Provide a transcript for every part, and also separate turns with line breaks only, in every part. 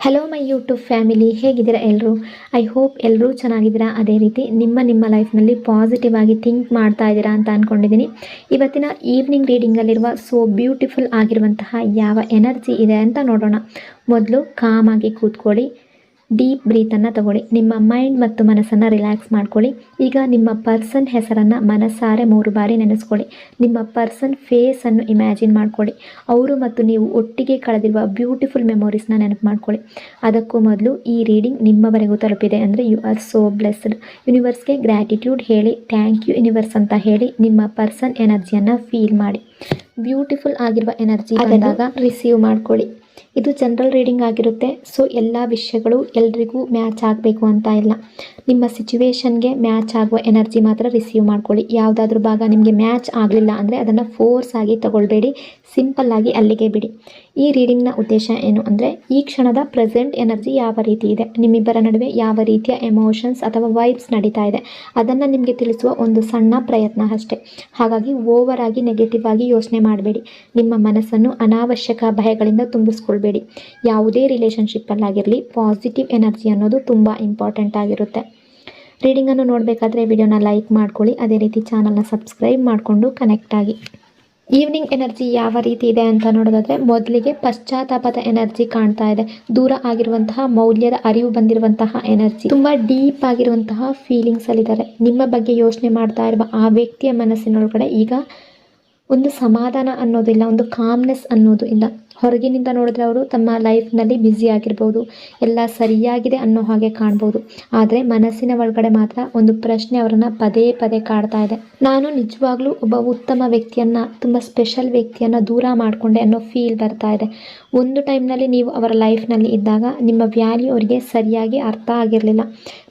Hello my YouTube family, ಹೇಗಿದ್ದೀರಾ ಎಲ್ಲರೂ? I hope ಎಲ್ಲರೂ ಚೆನ್ನಾಗಿದ್ದೀರಾ. ಅದೇ ರೀತಿ ನಿಮ್ಮ ಲೈಫ್ನಲ್ಲಿ ಪಾಸಿಟಿವ್ ಆಗಿ ಥಿಂಕ್ ಮಾಡ್ತಾ ಇದ್ದೀರಾ ಅಂತ ಅಂದ್ಕೊಂಡಿದ್ದೀನಿ. ಇವತ್ತಿನ ಈವ್ನಿಂಗ್ ರೀಡಿಂಗಲ್ಲಿರುವ ಸೋ ಬ್ಯೂಟಿಫುಲ್ ಆಗಿರುವಂತಹ ಯಾವ ಎನರ್ಜಿ ಇದೆ ಅಂತ ನೋಡೋಣ. ಮೊದಲು ಕಾಮಾಗಿ ಕೂತ್ಕೊಳ್ಳಿ, ಡೀಪ್ ಬ್ರೀತನ್ನು ತಗೊಳ್ಳಿ, ನಿಮ್ಮ ಮೈಂಡ್ ಮತ್ತು ಮನಸ್ಸನ್ನು ರಿಲ್ಯಾಕ್ಸ್ ಮಾಡ್ಕೊಳ್ಳಿ. ಈಗ ನಿಮ್ಮ ಪರ್ಸನ್ ಹೆಸರನ್ನು ಮನಸ್ಸಾರೆ 3 ಬಾರಿ ನೆನೆಸ್ಕೊಳ್ಳಿ. ನಿಮ್ಮ ಪರ್ಸನ್ ಫೇಸನ್ನು ಇಮ್ಯಾಜಿನ್ ಮಾಡ್ಕೊಳ್ಳಿ. ಅವರು ಮತ್ತು ನೀವು ಒಟ್ಟಿಗೆ ಕಳೆದಿರುವ ಬ್ಯೂಟಿಫುಲ್ ಮೆಮೊರೀಸ್ನ ನೆನಪು ಮಾಡ್ಕೊಳ್ಳಿ. ಅದಕ್ಕೂ ಮೊದಲು ಈ ರೀಡಿಂಗ್ ನಿಮ್ಮವರೆಗೂ ತಲುಪಿದೆ ಅಂದರೆ ಯು ಆರ್ ಸೋ ಬ್ಲೆಸ್ಡ್. ಯೂನಿವರ್ಸ್ಗೆ ಗ್ರ್ಯಾಟಿಟ್ಯೂಡ್ ಹೇಳಿ, ಥ್ಯಾಂಕ್ ಯು ಯೂನಿವರ್ಸ್ ಅಂತ ಹೇಳಿ ನಿಮ್ಮ ಪರ್ಸನ್ ಎನರ್ಜಿಯನ್ನು ಫೀಲ್ ಮಾಡಿ. ಬ್ಯೂಟಿಫುಲ್ ಆಗಿರುವ ಎನರ್ಜಿ ಬಂದಾಗ ರಿಸೀವ್ ಮಾಡ್ಕೊಳ್ಳಿ. ಇದು ಜನರಲ್ ರೀಡಿಂಗ್ ಆಗಿರುತ್ತೆ. ಸೊ ಎಲ್ಲ ವಿಷಯಗಳು ಎಲ್ರಿಗೂ ಮ್ಯಾಚ್ ಆಗಬೇಕು ಅಂತ ಇಲ್ಲ. ನಿಮ್ಮ ಸಿಚುವೇಶನ್ಗೆ ಮ್ಯಾಚ್ ಆಗುವ ಎನರ್ಜಿ ಮಾತ್ರ ರಿಸೀವ್ ಮಾಡ್ಕೊಳ್ಳಿ. ಯಾವುದಾದ್ರೂ ಭಾಗ ನಿಮಗೆ ಮ್ಯಾಚ್ ಆಗಲಿಲ್ಲ ಅಂದರೆ ಅದನ್ನು ಫೋರ್ಸ್ ಆಗಿ ತಗೊಳ್ಬೇಡಿ, ಸಿಂಪಲ್ ಆಗಿ ಅಲ್ಲಿಗೆ ಬಿಡಿ. ಈ ರೀಡಿಂಗ್ನ ಉದ್ದೇಶ ಏನು ಅಂದರೆ, ಈ ಕ್ಷಣದ ಪ್ರೆಸೆಂಟ್ ಎನರ್ಜಿ ಯಾವ ರೀತಿ ಇದೆ, ನಿಮ್ಮಿಬ್ಬರ ನಡುವೆ ಯಾವ ರೀತಿಯ ಎಮೋಷನ್ಸ್ ಅಥವಾ ವೈಬ್ಸ್ ನಡೀತಾ ಇದೆ, ಅದನ್ನು ನಿಮಗೆ ತಿಳಿಸುವ ಒಂದು ಸಣ್ಣ ಪ್ರಯತ್ನ ಅಷ್ಟೇ. ಹಾಗಾಗಿ ಓವರ್ ಆಗಿ ನೆಗೆಟಿವ್ ಆಗಿ ಯೋಚನೆ ಮಾಡಬೇಡಿ. ನಿಮ್ಮ ಮನಸ್ಸನ್ನು ಅನಾವಶ್ಯಕ ಭಯಗಳಿಂದ ತುಂಬಿಸ್ಕೊಳ್ಬೇಡಿ. ಯಾವುದೇ ರಿಲೇಷನ್ಶಿಪ್ಪಲ್ಲಾಗಿರಲಿ ಪಾಸಿಟಿವ್ ಎನರ್ಜಿ ಅನ್ನೋದು ತುಂಬ ಇಂಪಾರ್ಟೆಂಟ್ ಆಗಿರುತ್ತೆ. ರೀಡಿಂಗನ್ನು ನೋಡಬೇಕಾದ್ರೆ ವಿಡಿಯೋನ ಲೈಕ್ ಮಾಡ್ಕೊಳ್ಳಿ. ಅದೇ ರೀತಿ ಚಾನಲ್ನ ಸಬ್ಸ್ಕ್ರೈಬ್ ಮಾಡಿಕೊಂಡು ಕನೆಕ್ಟ್ ಆಗಿ. ಈವ್ನಿಂಗ್ ಎನರ್ಜಿ ಯಾವ ರೀತಿ ಇದೆ ಅಂತ ನೋಡೋದಾದರೆ, ಮೊದಲಿಗೆ ಪಶ್ಚಾತ್ತಾಪದ ಎನರ್ಜಿ ಕಾಣ್ತಾ ಇದೆ. ದೂರ ಆಗಿರುವಂತಹ ಮೌಲ್ಯದ ಅರಿವು ಬಂದಿರುವಂತಹ ಎನರ್ಜಿ, ತುಂಬ ಡೀಪ್ ಆಗಿರುವಂತಹ ಫೀಲಿಂಗ್ಸ್ ಅಲ್ಲಿದ್ದಾರೆ. ನಿಮ್ಮ ಬಗ್ಗೆ ಯೋಚನೆ ಮಾಡ್ತಾ ಇರುವ ಆ ವ್ಯಕ್ತಿಯ ಮನಸ್ಸಿನೊಳಗಡೆ ಈಗ ಒಂದು ಸಮಾಧಾನ ಅನ್ನೋದಿಲ್ಲ, ಒಂದು ಕಾಮ್ನೆಸ್ ಅನ್ನೋದು ಇಲ್ಲ. ಹೊರಗಿನಿಂದ ನೋಡಿದ್ರೆ ಅವರು ತಮ್ಮ ಲೈಫ್ನಲ್ಲಿ ಬ್ಯುಸಿ ಆಗಿರ್ಬೋದು, ಎಲ್ಲ ಸರಿಯಾಗಿದೆ ಅನ್ನೋ ಹಾಗೆ ಕಾಣ್ಬೋದು. ಆದರೆ ಮನಸ್ಸಿನ ಒಳಗಡೆ ಮಾತ್ರ ಒಂದು ಪ್ರಶ್ನೆ ಅವರನ್ನು ಪದೇ ಪದೇ ಕಾಡ್ತಾ ಇದೆ. ನಾನು ನಿಜವಾಗ್ಲೂ ಒಬ್ಬ ಉತ್ತಮ ವ್ಯಕ್ತಿಯನ್ನು, ತುಂಬ ಸ್ಪೆಷಲ್ ವ್ಯಕ್ತಿಯನ್ನು ದೂರ ಮಾಡಿಕೊಂಡೆ ಅನ್ನೋ ಫೀಲ್ ಬರ್ತಾ ಇದೆ. ಒಂದು ಟೈಮ್ನಲ್ಲಿ ನೀವು ಅವರ ಲೈಫ್ನಲ್ಲಿ ಇದ್ದಾಗ ನಿಮ್ಮ ವ್ಯಾಲ್ಯೂ ಅವರಿಗೆ ಸರಿಯಾಗಿ ಅರ್ಥ ಆಗಿರಲಿಲ್ಲ.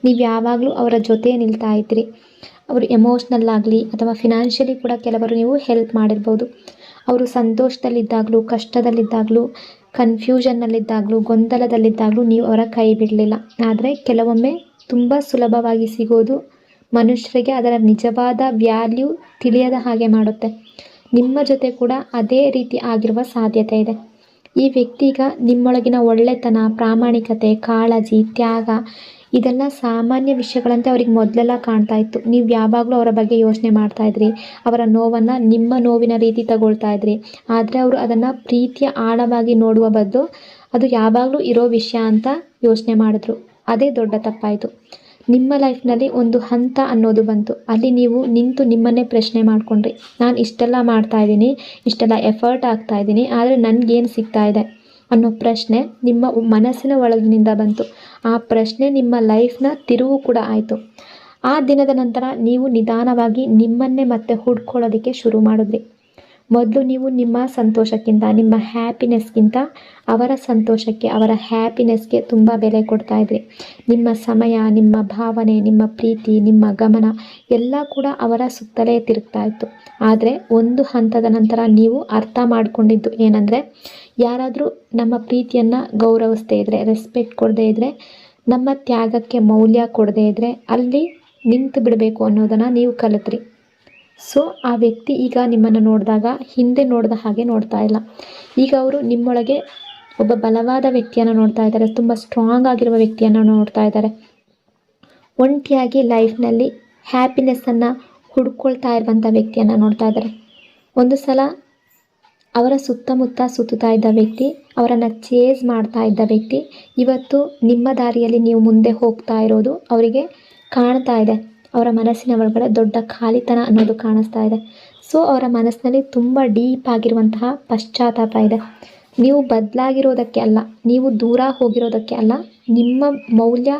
ನೀವು ಯಾವಾಗಲೂ ಅವರ ಜೊತೆ ನಿಲ್ತಾ ಇದ್ರಿ. ಅವರು ಎಮೋಷ್ನಲ್ ಆಗಲಿ ಅಥವಾ ಫಿನಾನ್ಷಿಯಲಿ ಕೂಡ ಕೆಲವರು ನೀವು ಹೆಲ್ಪ್ ಮಾಡಿರ್ಬೋದು. ಅವರು ಸಂತೋಷದಲ್ಲಿದ್ದಾಗಲೂ, ಕಷ್ಟದಲ್ಲಿದ್ದಾಗಲೂ, ಕನ್ಫ್ಯೂಷನ್ನಲ್ಲಿದ್ದಾಗಲೂ, ಗೊಂದಲದಲ್ಲಿದ್ದಾಗಲೂ ನೀವು ಅವರ ಕೈ ಬಿಡಲಿಲ್ಲ. ಆದರೆ ಕೆಲವೊಮ್ಮೆ ತುಂಬ ಸುಲಭವಾಗಿ ಸಿಗೋದು ಮನುಷ್ಯರಿಗೆ ಅದರ ನಿಜವಾದ ವ್ಯಾಲ್ಯೂ ತಿಳಿಯದ ಹಾಗೆ ಮಾಡುತ್ತೆ. ನಿಮ್ಮ ಜೊತೆ ಕೂಡ ಅದೇ ರೀತಿ ಆಗಿರುವ ಸಾಧ್ಯತೆ ಇದೆ. ಈ ವ್ಯಕ್ತಿ ಈಗ ನಿಮ್ಮೊಳಗಿನ ಒಳ್ಳೆತನ, ಪ್ರಾಮಾಣಿಕತೆ, ಕಾಳಜಿ, ತ್ಯಾಗ ಇದೆಲ್ಲ ಸಾಮಾನ್ಯ ವಿಷಯಗಳಂತೆ ಅವ್ರಿಗೆ ಮೊದಲೆಲ್ಲ ಕಾಣ್ತಾ ಇತ್ತು. ನೀವು ಯಾವಾಗಲೂ ಅವರ ಬಗ್ಗೆ ಯೋಚನೆ ಮಾಡ್ತಾ ಇದ್ರಿ, ಅವರ ನೋವನ್ನು ನಿಮ್ಮ ನೋವಿನ ರೀತಿ ತಗೊಳ್ತಾ ಇದ್ರಿ. ಆದರೆ ಅವರು ಅದನ್ನು ಪ್ರೀತಿಯ ಆಳವಾಗಿ ನೋಡುವ ಬದಲು ಅದು ಯಾವಾಗಲೂ ಇರೋ ವಿಷಯ ಅಂತ ಯೋಚನೆ ಮಾಡಿದ್ರು. ಅದೇ ದೊಡ್ಡ ತಪ್ಪಾಯಿತು. ನಿಮ್ಮ ಲೈಫ್ನಲ್ಲಿ ಒಂದು ಹಂತ ಅನ್ನೋದು ಬಂತು. ಅಲ್ಲಿ ನೀವು ನಿಂತು ನಿಮ್ಮನ್ನೇ ಪ್ರಶ್ನೆ ಮಾಡಿಕೊಂಡ್ರಿ, ನಾನು ಇಷ್ಟೆಲ್ಲ ಮಾಡ್ತಾ ಇದ್ದೀನಿ, ಇಷ್ಟೆಲ್ಲ ಎಫರ್ಟ್ ಆಗ್ತಾ ಇದ್ದೀನಿ, ಆದರೆ ನನಗೇನು ಸಿಗ್ತಾ ಇದೆ ಅನ್ನೋ ಪ್ರಶ್ನೆ ನಿಮ್ಮ ಮನಸ್ಸಿನ ಒಳಗಿನಿಂದ ಬಂತು. ಆ ಪ್ರಶ್ನೆ ನಿಮ್ಮ ಲೈಫ್ನ ತಿರುವು ಕೂಡ ಆಯಿತು. ಆ ದಿನದ ನಂತರ ನೀವು ನಿಧಾನವಾಗಿ ನಿಮ್ಮನ್ನೇ ಮತ್ತೆ ಹುಡ್ಕೊಳ್ಳೋದಕ್ಕೆ ಶುರು ಮಾಡಿದ್ರಿ. ಮೊದಲು ನೀವು ನಿಮ್ಮ ಸಂತೋಷಕ್ಕಿಂತ, ನಿಮ್ಮ ಹ್ಯಾಪಿನೆಸ್ಗಿಂತ ಅವರ ಸಂತೋಷಕ್ಕೆ, ಅವರ ಹ್ಯಾಪಿನೆಸ್ಗೆ ತುಂಬ ಬೆಲೆ ಕೊಡ್ತಾ ಇದ್ರಿ. ನಿಮ್ಮ ಸಮಯ, ನಿಮ್ಮ ಭಾವನೆ, ನಿಮ್ಮ ಪ್ರೀತಿ, ನಿಮ್ಮ ಗಮನ ಎಲ್ಲ ಕೂಡ ಅವರ ಸುತ್ತಲೇ ತಿರುಗ್ತಾ ಇತ್ತು. ಆದರೆ ಒಂದು ಹಂತದ ನಂತರ ನೀವು ಅರ್ಥ ಮಾಡ್ಕೊಂಡಿದ್ದು ಏನಂದರೆ, ಯಾರಾದರೂ ನಮ್ಮ ಪ್ರೀತಿಯನ್ನು ಗೌರವಿಸದೇ ಇದ್ದರೆ, ರೆಸ್ಪೆಕ್ಟ್ ಕೊಡದೇ ಇದ್ದರೆ, ನಮ್ಮ ತ್ಯಾಗಕ್ಕೆ ಮೌಲ್ಯ ಕೊಡದೇ ಇದ್ದರೆ ಅಲ್ಲಿ ನಿಂತು ಬಿಡಬೇಕು ಅನ್ನೋದನ್ನು ನೀವು ಕಲಿತ್ರಿ. ಸೊ ಆ ವ್ಯಕ್ತಿ ಈಗ ನಿಮ್ಮನ್ನು ನೋಡಿದಾಗ ಹಿಂದೆ ನೋಡಿದ ಹಾಗೆ ನೋಡ್ತಾ ಇಲ್ಲ. ಈಗ ಅವರು ನಿಮ್ಮೊಳಗೆ ಒಬ್ಬ ಬಲವಾದ ವ್ಯಕ್ತಿಯನ್ನು ನೋಡ್ತಾ ಇದ್ದಾರೆ, ತುಂಬ ಸ್ಟ್ರಾಂಗ್ ಆಗಿರುವ ವ್ಯಕ್ತಿಯನ್ನು ನೋಡ್ತಾ ಇದ್ದಾರೆ. ಒಂಟಿಯಾಗಿ ಲೈಫ್ನಲ್ಲಿ ಹ್ಯಾಪಿನೆಸ್ಸನ್ನು ಹುಡ್ಕೊಳ್ತಾ ಇರುವಂಥ ವ್ಯಕ್ತಿಯನ್ನು ನೋಡ್ತಾ ಇದ್ದಾರೆ. ಒಂದು ಸಲ ಅವರ ಸುತ್ತಮುತ್ತ ಸುತ್ತುತ್ತಾ ಇದ್ದ ವ್ಯಕ್ತಿ, ಅವರನ್ನು ಚೇಸ್ ಮಾಡ್ತಾ ಇದ್ದ ವ್ಯಕ್ತಿ, ಇವತ್ತು ನಿಮ್ಮ ದಾರಿಯಲ್ಲಿ ನೀವು ಮುಂದೆ ಹೋಗ್ತಾ ಇರೋದು ಅವರಿಗೆ ಕಾಣ್ತಾ ಇದೆ. ಅವರ ಮನಸ್ಸಿನ ಒಳಗಡೆ ದೊಡ್ಡ ಖಾಲಿತನ ಅನ್ನೋದು ಕಾಣಿಸ್ತಾ ಇದೆ. ಸೊ ಅವರ ಮನಸ್ಸಿನಲ್ಲಿ ತುಂಬ ಡೀಪ್ ಆಗಿರುವಂತಹ ಪಶ್ಚಾತ್ತಾಪ ಇದೆ. ನೀವು ಬದಲಾಗಿರೋದಕ್ಕೆ ಅಲ್ಲ, ನೀವು ದೂರ ಹೋಗಿರೋದಕ್ಕೆ ಅಲ್ಲ, ನಿಮ್ಮ ಮೌಲ್ಯ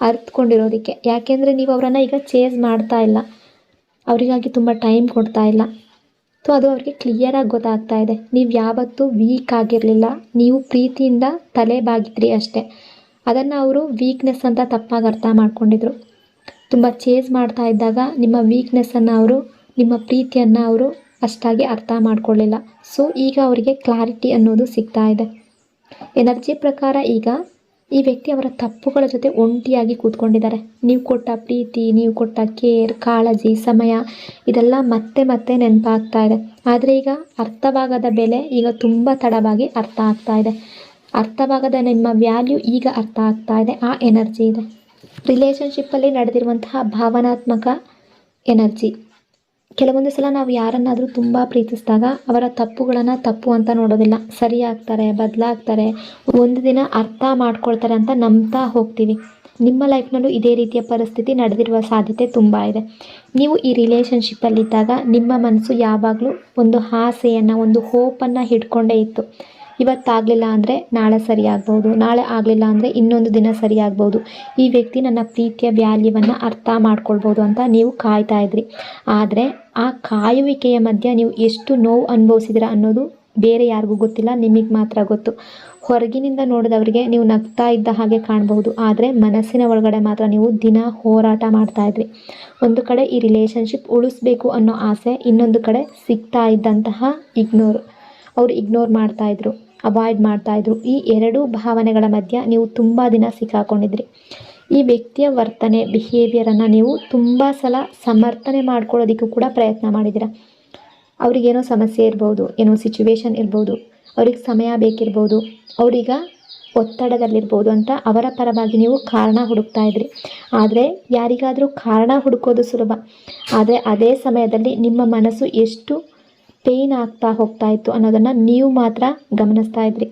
ಅರ್ಥಕೊಂಡಿರೋದಕ್ಕೆ. ಯಾಕೆಂದರೆ ನೀವು ಅವರನ್ನು ಈಗ ಚೇಸ್ ಮಾಡ್ತಾ ಇಲ್ಲ, ಅವರಿಗಾಗಿ ತುಂಬ ಟೈಮ್ ಕೊಡ್ತಾ ಇಲ್ಲ. ಸೊ ಅದು ಅವ್ರಿಗೆ ಕ್ಲಿಯರಾಗಿ ಗೊತ್ತಾಗ್ತಾ ಇದೆ. ನೀವು ಯಾವತ್ತೂ ವೀಕ್ ಆಗಿರಲಿಲ್ಲ, ನೀವು ಪ್ರೀತಿಯಿಂದ ತಲೆ ಬಾಗಿದ್ರಿ ಅಷ್ಟೇ. ಅದನ್ನು ಅವರು ವೀಕ್ನೆಸ್ ಅಂತ ತಪ್ಪಾಗಿ ಅರ್ಥ ಮಾಡ್ಕೊಂಡಿದ್ರು. ತುಂಬ ಚೇಸ್ ಮಾಡ್ತಾ ಇದ್ದಾಗ ನಿಮ್ಮ ವೀಕ್ನೆಸ್ಸನ್ನು ಅವರು, ನಿಮ್ಮ ಪ್ರೀತಿಯನ್ನು ಅವರು ಅಷ್ಟಾಗಿ ಅರ್ಥ ಮಾಡ್ಕೊಳ್ಳಿಲ್ಲ. ಸೊ ಈಗ ಅವರಿಗೆ ಕ್ಲಾರಿಟಿ ಅನ್ನೋದು ಸಿಗ್ತಾ ಇದೆ. ಎನರ್ಜಿ ಪ್ರಕಾರ ಈಗ ಈ ವ್ಯಕ್ತಿ ಅವರ ತಪ್ಪುಗಳ ಜೊತೆ ಒಂಟಿಯಾಗಿ ಕೂತ್ಕೊಂಡಿದ್ದಾರೆ. ನೀವು ಕೊಟ್ಟ ಪ್ರೀತಿ, ನೀವು ಕೊಟ್ಟ ಕೇರ್, ಕಾಳಜಿ, ಸಮಯ ಇದೆಲ್ಲ ಮತ್ತೆ ಮತ್ತೆ ನೆನಪಾಗ್ತಾ ಇದೆ. ಆದರೆ ಈಗ ಅರ್ಥವಾಗದ ಬೆಲೆ ಈಗ ತುಂಬ ತಡವಾಗಿ ಅರ್ಥ ಆಗ್ತಾ ಇದೆ. ಅರ್ಥವಾಗದ ನಿಮ್ಮ ವ್ಯಾಲ್ಯೂ ಈಗ ಅರ್ಥ ಆಗ್ತಾ ಇದೆ. ಆ ಎನರ್ಜಿ ಇದೆ. ರಿಲೇಷನ್ಶಿಪ್ಪಲ್ಲಿ ನಡೆದಿರುವಂತಹ ಭಾವನಾತ್ಮಕ ಎನರ್ಜಿ. ಕೆಲವೊಂದು ಸಲ ನಾವು ಯಾರನ್ನಾದರೂ ತುಂಬ ಪ್ರೀತಿಸಿದಾಗ ಅವರ ತಪ್ಪುಗಳನ್ನು ತಪ್ಪು ಅಂತ ನೋಡೋದಿಲ್ಲ. ಸರಿಯಾಗ್ತಾರೆ, ಬದಲಾಗ್ತಾರೆ, ಒಂದು ದಿನ ಅರ್ಥ ಮಾಡ್ಕೊಳ್ತಾರೆ ಅಂತ ನಂಬ್ತಾ ಹೋಗ್ತೀವಿ. ನಿಮ್ಮ ಲೈಫ್ನಲ್ಲೂ ಇದೇ ರೀತಿಯ ಪರಿಸ್ಥಿತಿ ನಡೆದಿರುವ ಸಾಧ್ಯತೆ ತುಂಬ ಇದೆ. ನೀವು ಈ ರಿಲೇಷನ್ಶಿಪ್ಪಲ್ಲಿದ್ದಾಗ ನಿಮ್ಮ ಮನಸ್ಸು ಯಾವಾಗಲೂ ಒಂದು ಆಸೆಯನ್ನು, ಒಂದು ಹೋಪನ್ನು ಹಿಡ್ಕೊಂಡೇ ಇತ್ತು. ಇವತ್ತಾಗಲಿಲ್ಲ ಅಂದರೆ ನಾಳೆ ಸರಿಯಾಗ್ಬೋದು, ನಾಳೆ ಆಗಲಿಲ್ಲ ಅಂದರೆ ಇನ್ನೊಂದು ದಿನ ಸರಿಯಾಗ್ಬೋದು, ಈ ವ್ಯಕ್ತಿ ನನ್ನ ಪ್ರೀತಿಯ ವ್ಯಾಲ್ಯೂವನ್ನು ಅರ್ಥ ಮಾಡ್ಕೊಳ್ಬೋದು ಅಂತ ನೀವು ಕಾಯ್ತಾ ಇದ್ರಿ. ಆದರೆ ಆ ಕಾಯುವಿಕೆಯ ಮಧ್ಯೆ ನೀವು ಎಷ್ಟು ನೋವು ಅನುಭವಿಸಿದಿರ ಅನ್ನೋದು ಬೇರೆ ಯಾರಿಗೂ ಗೊತ್ತಿಲ್ಲ, ನಿಮಗೆ ಮಾತ್ರ ಗೊತ್ತು. ಹೊರಗಿನಿಂದ ನೋಡಿದವರಿಗೆ ನೀವು ನಗ್ತಾ ಇದ್ದ ಹಾಗೆ ಕಾಣಬಹುದು, ಆದರೆ ಮನಸ್ಸಿನ ಒಳಗಡೆ ಮಾತ್ರ ನೀವು ದಿನ ಹೋರಾಟ ಮಾಡ್ತಾ ಇದ್ರಿ. ಒಂದು ಕಡೆ ಈ ರಿಲೇಷನ್ಶಿಪ್ ಉಳಿಸ್ಬೇಕು ಅನ್ನೋ ಆಸೆ, ಇನ್ನೊಂದು ಕಡೆ ಸಿಗ್ತಾ ಇದ್ದಂತಹ ಅವ್ರು ಇಗ್ನೋರ್ ಮಾಡ್ತಾಯಿದ್ರು, ಅವಾಯ್ಡ್ ಮಾಡ್ತಾಯಿದ್ರು. ಈ ಎರಡೂ ಭಾವನೆಗಳ ಮಧ್ಯೆ ನೀವು ತುಂಬ ದಿನ ಸಿಕ್ಕಾಕೊಂಡಿದ್ರಿ. ಈ ವ್ಯಕ್ತಿಯ ವರ್ತನೆ, ಬಿಹೇವಿಯರನ್ನು ನೀವು ತುಂಬ ಸಲ ಸಮರ್ಥನೆ ಮಾಡ್ಕೊಳ್ಳೋದಕ್ಕೂ ಕೂಡ ಪ್ರಯತ್ನ ಮಾಡಿದ್ದೀರ. ಅವ್ರಿಗೇನೋ ಸಮಸ್ಯೆ ಇರ್ಬೋದು, ಏನೋ ಸಿಚುವೇಶನ್ ಇರ್ಬೋದು, ಅವ್ರಿಗೆ ಸಮಯ ಬೇಕಿರ್ಬೋದು, ಅವ್ರೀಗ ಒತ್ತಡದಲ್ಲಿರ್ಬೋದು ಅಂತ ಅವರ ಪರವಾಗಿ ನೀವು ಕಾರಣ ಹುಡುಕ್ತಾ ಇದ್ರಿ. ಆದರೆ ಯಾರಿಗಾದರೂ ಕಾರಣ ಹುಡುಕೋದು ಸುಲಭ, ಆದರೆ ಅದೇ ಸಮಯದಲ್ಲಿ ನಿಮ್ಮ ಮನಸ್ಸು ಎಷ್ಟು ಪೇಯ್ನ್ ಆಗ್ತಾ ಹೋಗ್ತಾ ಇತ್ತು ಅನ್ನೋದನ್ನು ನೀವು ಮಾತ್ರ ಗಮನಿಸ್ತಾ ಇದ್ರಿ.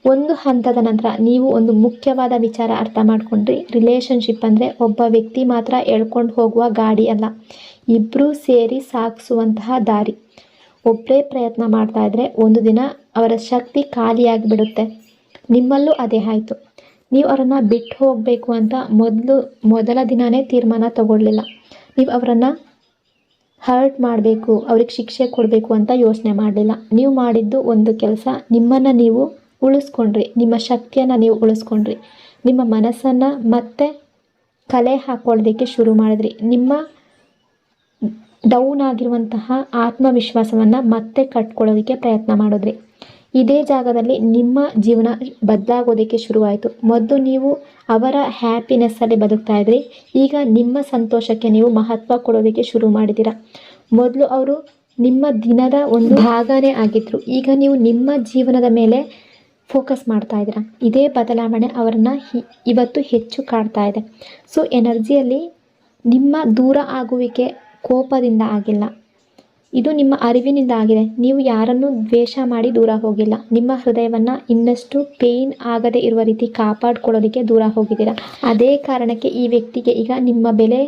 ಒಂದು ಹಂತದ ನಂತರ ನೀವು ಒಂದು ಮುಖ್ಯವಾದ ವಿಚಾರ ಅರ್ಥ ಮಾಡ್ಕೊಂಡ್ರಿ. ರಿಲೇಷನ್ಶಿಪ್ ಅಂದರೆ ಒಬ್ಬ ವ್ಯಕ್ತಿ ಮಾತ್ರ ಎಳ್ಕೊಂಡು ಹೋಗುವ ಗಾಡಿ ಅಲ್ಲ, ಇಬ್ಬರೂ ಸೇರಿ ಸಾಗಿಸುವಂತಹ ದಾರಿ. ಒಬ್ಬರೇ ಪ್ರಯತ್ನ ಮಾಡ್ತಾ ಇದ್ದರೆ ಒಂದು ದಿನ ಅವರ ಶಕ್ತಿ ಖಾಲಿಯಾಗಿಬಿಡುತ್ತೆ. ನಿಮ್ಮಲ್ಲೂ ಅದೇ ಆಯಿತು. ನೀವು ಅವರನ್ನು ಬಿಟ್ಟು ಹೋಗಬೇಕು ಅಂತ ಮೊದಲ ದಿನವೇ ತೀರ್ಮಾನ ತಗೊಳ್ಳಿಲ್ಲ. ನೀವು ಅವರನ್ನು ಹರ್ಟ್ ಮಾಡಬೇಕು, ಅವ್ರಿಗೆ ಶಿಕ್ಷೆ ಕೊಡಬೇಕು ಅಂತ ಯೋಚನೆ ಮಾಡಲಿಲ್ಲ. ನೀವು ಮಾಡಿದ್ದು ಒಂದು ಕೆಲಸ, ನಿಮ್ಮನ್ನು ನೀವು ಉಳಿಸ್ಕೊಂಡ್ರಿ, ನಿಮ್ಮ ಶಕ್ತಿಯನ್ನು ನೀವು ಉಳಿಸ್ಕೊಂಡ್ರಿ, ನಿಮ್ಮ ಮನಸ್ಸನ್ನು ಮತ್ತೆ ಕಲೆ ಹಾಕೊಳ್ಳೋದಕ್ಕೆ ಶುರು ಮಾಡಿದ್ರಿ. ನಿಮ್ಮ ಡೌನ್ ಆಗಿರುವಂತಹ ಆತ್ಮವಿಶ್ವಾಸವನ್ನು ಮತ್ತೆ ಕಟ್ಕೊಳ್ಳೋದಕ್ಕೆ ಪ್ರಯತ್ನ ಮಾಡಿದ್ರಿ. ಇದೇ ಜಾಗದಲ್ಲಿ ನಿಮ್ಮ ಜೀವನ ಬದಲಾಗೋದಕ್ಕೆ ಶುರುವಾಯಿತು. ಮೊದಲು ನೀವು ಅವರ ಹ್ಯಾಪಿನೆಸ್ಸಲ್ಲಿ ಬದುಕ್ತಾ ಇದ್ರಿ, ಈಗ ನಿಮ್ಮ ಸಂತೋಷಕ್ಕೆ ನೀವು ಮಹತ್ವ ಕೊಡೋದಕ್ಕೆ ಶುರು ಮಾಡಿದ್ದೀರ. ಮೊದಲು ಅವರು ನಿಮ್ಮ ದಿನದ ಒಂದು ಭಾಗನೇ ಆಗಿದ್ರು, ಈಗ ನೀವು ನಿಮ್ಮ ಜೀವನದ ಮೇಲೆ ಫೋಕಸ್ ಮಾಡ್ತಾ ಇದ್ದೀರ. ಇದೇ ಬದಲಾವಣೆ ಅವರನ್ನು ಇವತ್ತು ಹೆಚ್ಚು ಕಾಡ್ತಾ ಇದೆ. ಸೊ ಎನರ್ಜಿಯಲ್ಲಿ ನಿಮ್ಮ ದೂರ ಆಗುವಿಕೆ ಕೋಪದಿಂದ ಆಗಿಲ್ಲ, ಇದು ನಿಮ್ಮ ಅರಿವಿನಿಂದ ಆಗಿದೆ. ನೀವು ಯಾರನ್ನೂ ದ್ವೇಷ ಮಾಡಿ ದೂರ ಹೋಗಿಲ್ಲ, ನಿಮ್ಮ ಹೃದಯವನ್ನು ಇನ್ನಷ್ಟು ಪೇಯ್ನ್ ಆಗದೆ ಇರುವ ರೀತಿ ಕಾಪಾಡ್ಕೊಳ್ಳೋದಕ್ಕೆ ದೂರ ಹೋಗಿದ್ದೀರ. ಅದೇ ಕಾರಣಕ್ಕೆ ಈ ವ್ಯಕ್ತಿಗೆ ಈಗ ನಿಮ್ಮ ಬೆಲೆ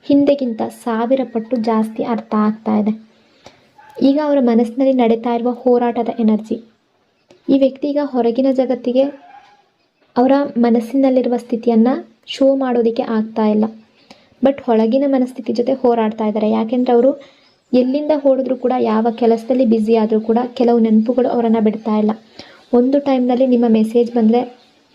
ಹಿಂದೆಗಿಂತ 1000 ಪಟ್ಟು ಜಾಸ್ತಿ ಅರ್ಥ ಆಗ್ತಾ ಇದೆ. ಈಗ ಅವರ ಮನಸ್ಸಿನಲ್ಲಿ ನಡೀತಾ ಇರುವ ಹೋರಾಟದ ಎನರ್ಜಿ. ಈ ವ್ಯಕ್ತಿ ಈಗ ಹೊರಗಿನ ಜಗತ್ತಿಗೆ ಅವರ ಮನಸ್ಸಿನಲ್ಲಿರುವ ಸ್ಥಿತಿಯನ್ನು ಶೋ ಮಾಡೋದಕ್ಕೆ ಆಗ್ತಾ ಇಲ್ಲ, ಬಟ್ ಒಳಗಿನ ಮನಸ್ಥಿತಿ ಜೊತೆ ಹೋರಾಡ್ತಾ ಇದ್ದಾರೆ. ಯಾಕೆಂದರೆ ಅವರು ಎಲ್ಲಿಂದ ಓಡಿದ್ರೂ ಕೂಡ, ಯಾವ ಕೆಲಸದಲ್ಲಿ ಬ್ಯುಸಿ ಆದರೂ ಕೂಡ ಕೆಲವು ನೆನಪುಗಳು ಅವರನ್ನು ಬಿಡ್ತಾ ಇಲ್ಲ. ಒಂದು ಟೈಮ್ನಲ್ಲಿ ನಿಮ್ಮ ಮೆಸೇಜ್ ಬಂದರೆ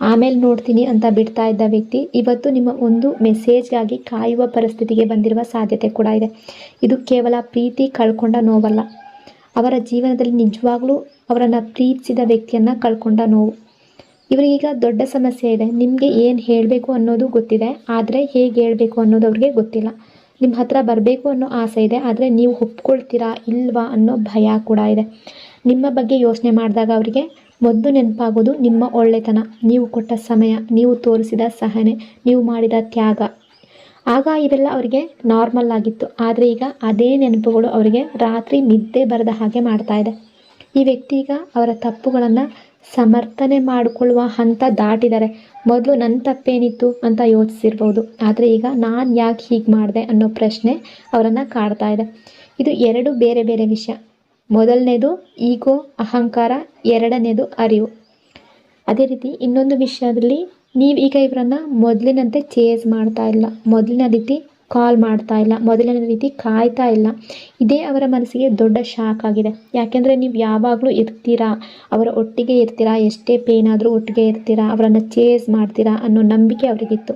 ಆಮೇಲೆ ನೋಡ್ತೀನಿ ಅಂತ ಬಿಡ್ತಾ ಇದ್ದ ವ್ಯಕ್ತಿ ಇವತ್ತು ನಿಮ್ಮ ಒಂದು ಮೆಸೇಜ್ಗಾಗಿ ಕಾಯುವ ಪರಿಸ್ಥಿತಿಗೆ ಬಂದಿರುವ ಸಾಧ್ಯತೆ ಕೂಡ ಇದೆ. ಇದು ಕೇವಲ ಪ್ರೀತಿ ಕಳ್ಕೊಂಡ ನೋವಲ್ಲ, ಅವರ ಜೀವನದಲ್ಲಿ ನಿಜವಾಗ್ಲೂ ಅವರನ್ನು ಪ್ರೀತಿಸಿದ ವ್ಯಕ್ತಿಯನ್ನು ಕಳ್ಕೊಂಡ ನೋವು. ಇವರಿಗೀಗ ದೊಡ್ಡ ಸಮಸ್ಯೆ ಇದೆ. ನಿಮಗೆ ಏನು ಹೇಳಬೇಕು ಅನ್ನೋದು ಗೊತ್ತಿದೆ, ಆದರೆ ಹೇಗೆ ಹೇಳಬೇಕು ಅನ್ನೋದು ಅವ್ರಿಗೆ ಗೊತ್ತಿಲ್ಲ. ನಿಮ್ಮ ಹತ್ರ ಬರಬೇಕು ಅನ್ನೋ ಆಸೆ ಇದೆ, ಆದರೆ ನೀವು ಒಪ್ಕೊಳ್ತೀರಾ ಇಲ್ವಾ ಅನ್ನೋ ಭಯ ಕೂಡ ಇದೆ. ನಿಮ್ಮ ಬಗ್ಗೆ ಯೋಚನೆ ಮಾಡಿದಾಗ ಅವರಿಗೆ ಮೊದಲು ನೆನಪಾಗೋದು ನಿಮ್ಮ ಒಳ್ಳೆತನ, ನೀವು ಕೊಟ್ಟ ಸಮಯ, ನೀವು ತೋರಿಸಿದ ಸಹನೆ, ನೀವು ಮಾಡಿದ ತ್ಯಾಗ. ಆಗ ಇವೆಲ್ಲ ಅವರಿಗೆ ನಾರ್ಮಲ್ ಆಗಿತ್ತು, ಆದರೆ ಈಗ ಅದೇ ನೆನಪುಗಳು ಅವರಿಗೆ ರಾತ್ರಿ ನಿದ್ದೆ ಬರದ ಹಾಗೆ ಮಾಡ್ತಾ ಇದೆ. ಈ ವ್ಯಕ್ತಿ ಈಗ ಅವರ ತಪ್ಪುಗಳನ್ನು ಸಮರ್ಥನೆ ಮಾಡಿಕೊಳ್ಳುವ ಹಂತ ದಾಟಿದ್ದಾರೆ. ಮೊದಲು ನನ್ನ ತಪ್ಪೇನಿತ್ತು ಅಂತ ಯೋಚಿಸಿರ್ಬೋದು, ಆದರೆ ಈಗ ನಾನು ಯಾಕೆ ಹೀಗೆ ಮಾಡಿದೆ ಅನ್ನೋ ಪ್ರಶ್ನೆ ಅವರನ್ನು ಕಾಡ್ತಾ ಇದೆ. ಇದು ಎರಡು ಬೇರೆ ಬೇರೆ ವಿಷಯ. ಮೊದಲನೇದು ಈಗೋ, ಅಹಂಕಾರ, ಎರಡನೇದು ಅರಿವು. ಅದೇ ರೀತಿ ಇನ್ನೊಂದು ವಿಷಯದಲ್ಲಿ ನೀವೀಗ ಇವರನ್ನು ಮೊದಲಿನಂತೆ ಚೇಸ್ ಮಾಡ್ತಾ ಇಲ್ಲ, ಮೊದಲಿನ ರೀತಿ ಕಾಲ್ ಮಾಡ್ತಾ ಇಲ್ಲ, ಮೊದಲಿನ ರೀತಿ ಕಾಯ್ತಾ ಇಲ್ಲ. ಇದೇ ಅವರ ಮನಸ್ಸಿಗೆ ದೊಡ್ಡ ಶಾಕ್ ಆಗಿದೆ. ಯಾಕೆಂದರೆ ನೀವು ಯಾವಾಗಲೂ ಇರ್ತೀರಾ, ಅವರ ಒಟ್ಟಿಗೆ ಇರ್ತೀರಾ, ಎಷ್ಟೇ ಪೇನ್ ಆದರೂ ಒಟ್ಟಿಗೆ ಇರ್ತೀರಾ, ಅವರನ್ನು ಚೇಸ್ ಮಾಡ್ತೀರಾ ಅನ್ನೋ ನಂಬಿಕೆ ಅವರಿಗಿತ್ತು.